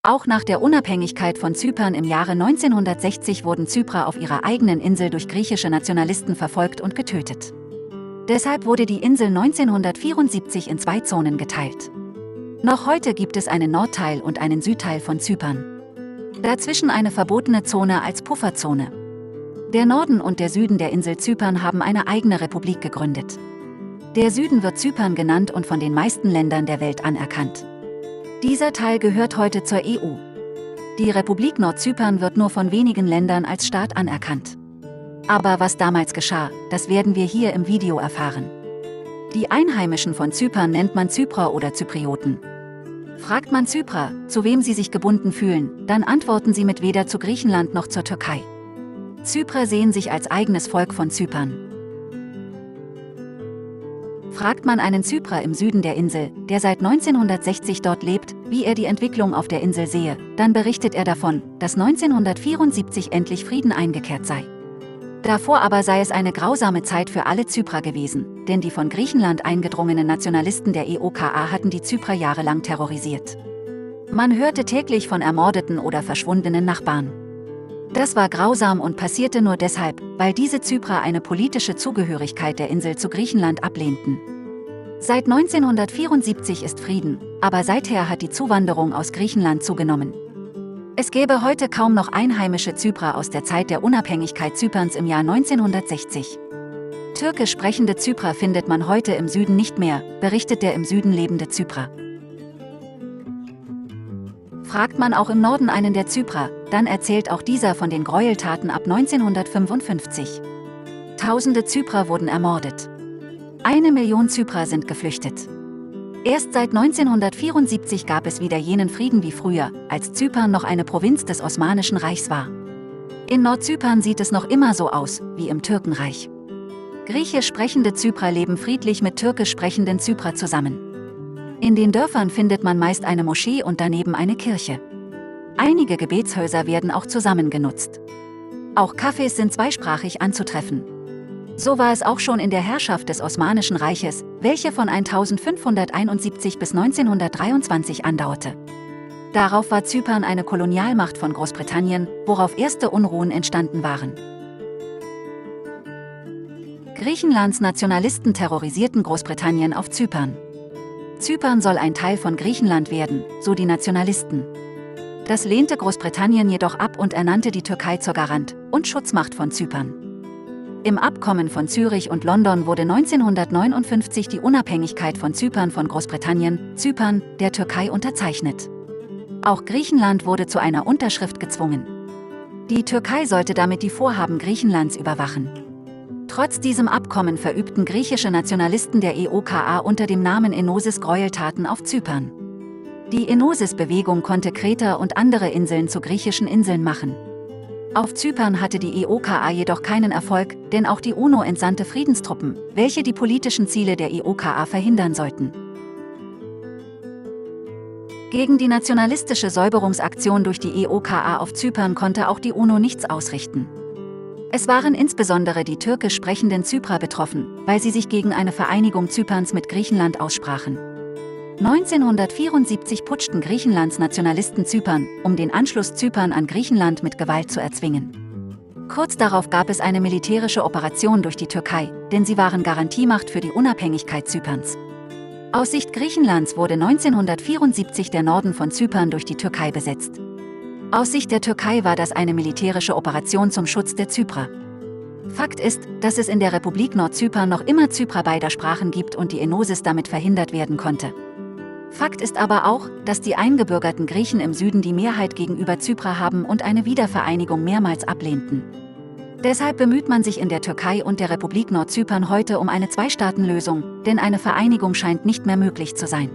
Auch nach der Unabhängigkeit von Zypern im Jahre 1960 wurden Zyprer auf ihrer eigenen Insel durch griechische Nationalisten verfolgt und getötet. Deshalb wurde die Insel 1974 in 2 Zonen geteilt. Noch heute gibt es einen Nordteil und einen Südteil von Zypern. Dazwischen eine verbotene Zone als Pufferzone. Der Norden und der Süden der Insel Zypern haben eine eigene Republik gegründet. Der Süden wird Zypern genannt und von den meisten Ländern der Welt anerkannt. Dieser Teil gehört heute zur EU. Die Republik Nordzypern wird nur von wenigen Ländern als Staat anerkannt. Aber was damals geschah, das werden wir hier im Video erfahren. Die Einheimischen von Zypern nennt man Zyprer oder Zyprioten. Fragt man Zyprer, zu wem sie sich gebunden fühlen, dann antworten sie mit weder zu Griechenland noch zur Türkei. Zyprer sehen sich als eigenes Volk von Zypern. Fragt man einen Zyprer im Süden der Insel, der seit 1960 dort lebt, wie er die Entwicklung auf der Insel sehe, dann berichtet er davon, dass 1974 endlich Frieden eingekehrt sei. Davor aber sei es eine grausame Zeit für alle Zyprer gewesen, denn die von Griechenland eingedrungenen Nationalisten der EOKA hatten die Zyprer jahrelang terrorisiert. Man hörte täglich von ermordeten oder verschwundenen Nachbarn. Das war grausam und passierte nur deshalb, weil diese Zyprer eine politische Zugehörigkeit der Insel zu Griechenland ablehnten. Seit 1974 ist Frieden, aber seither hat die Zuwanderung aus Griechenland zugenommen. Es gäbe heute kaum noch einheimische Zyprer aus der Zeit der Unabhängigkeit Zyperns im Jahr 1960. Türkisch sprechende Zyprer findet man heute im Süden nicht mehr, berichtet der im Süden lebende Zyprer. Fragt man auch im Norden einen der Zyprer, dann erzählt auch dieser von den Gräueltaten ab 1955. Tausende Zyprer wurden ermordet. 1 Million Zyprer sind geflüchtet. Erst seit 1974 gab es wieder jenen Frieden wie früher, als Zypern noch eine Provinz des Osmanischen Reichs war. In Nordzypern sieht es noch immer so aus, wie im Türkenreich. Griechisch sprechende Zyprer leben friedlich mit türkisch sprechenden Zyprer zusammen. In den Dörfern findet man meist eine Moschee und daneben eine Kirche. Einige Gebetshäuser werden auch zusammen genutzt. Auch Cafés sind zweisprachig anzutreffen. So war es auch schon in der Herrschaft des Osmanischen Reiches, welche von 1571 bis 1923 andauerte. Darauf war Zypern eine Kolonialmacht von Großbritannien, worauf erste Unruhen entstanden waren. Griechenlands Nationalisten terrorisierten Großbritannien auf Zypern. Zypern soll ein Teil von Griechenland werden, so die Nationalisten. Das lehnte Großbritannien jedoch ab und ernannte die Türkei zur Garant und Schutzmacht von Zypern. Im Abkommen von Zürich und London wurde 1959 die Unabhängigkeit von Zypern von Großbritannien, Zypern, der Türkei unterzeichnet. Auch Griechenland wurde zu einer Unterschrift gezwungen. Die Türkei sollte damit die Vorhaben Griechenlands überwachen. Trotz diesem Abkommen verübten griechische Nationalisten der EOKA unter dem Namen Enosis Gräueltaten auf Zypern. Die Enosis-Bewegung konnte Kreta und andere Inseln zu griechischen Inseln machen. Auf Zypern hatte die EOKA jedoch keinen Erfolg, denn auch die UNO entsandte Friedenstruppen, welche die politischen Ziele der EOKA verhindern sollten. Gegen die nationalistische Säuberungsaktion durch die EOKA auf Zypern konnte auch die UNO nichts ausrichten. Es waren insbesondere die türkisch sprechenden Zyprer betroffen, weil sie sich gegen eine Vereinigung Zyperns mit Griechenland aussprachen. 1974 putschten Griechenlands Nationalisten Zypern, um den Anschluss Zypern an Griechenland mit Gewalt zu erzwingen. Kurz darauf gab es eine militärische Operation durch die Türkei, denn sie waren Garantiemacht für die Unabhängigkeit Zyperns. Aus Sicht Griechenlands wurde 1974 der Norden von Zypern durch die Türkei besetzt. Aus Sicht der Türkei war das eine militärische Operation zum Schutz der Zyprer. Fakt ist, dass es in der Republik Nordzypern noch immer Zyprer beider Sprachen gibt und die Enosis damit verhindert werden konnte. Fakt ist aber auch, dass die eingebürgerten Griechen im Süden die Mehrheit gegenüber Zyprer haben und eine Wiedervereinigung mehrmals ablehnten. Deshalb bemüht man sich in der Türkei und der Republik Nordzypern heute um eine Zwei-Staaten-Lösung, denn eine Vereinigung scheint nicht mehr möglich zu sein.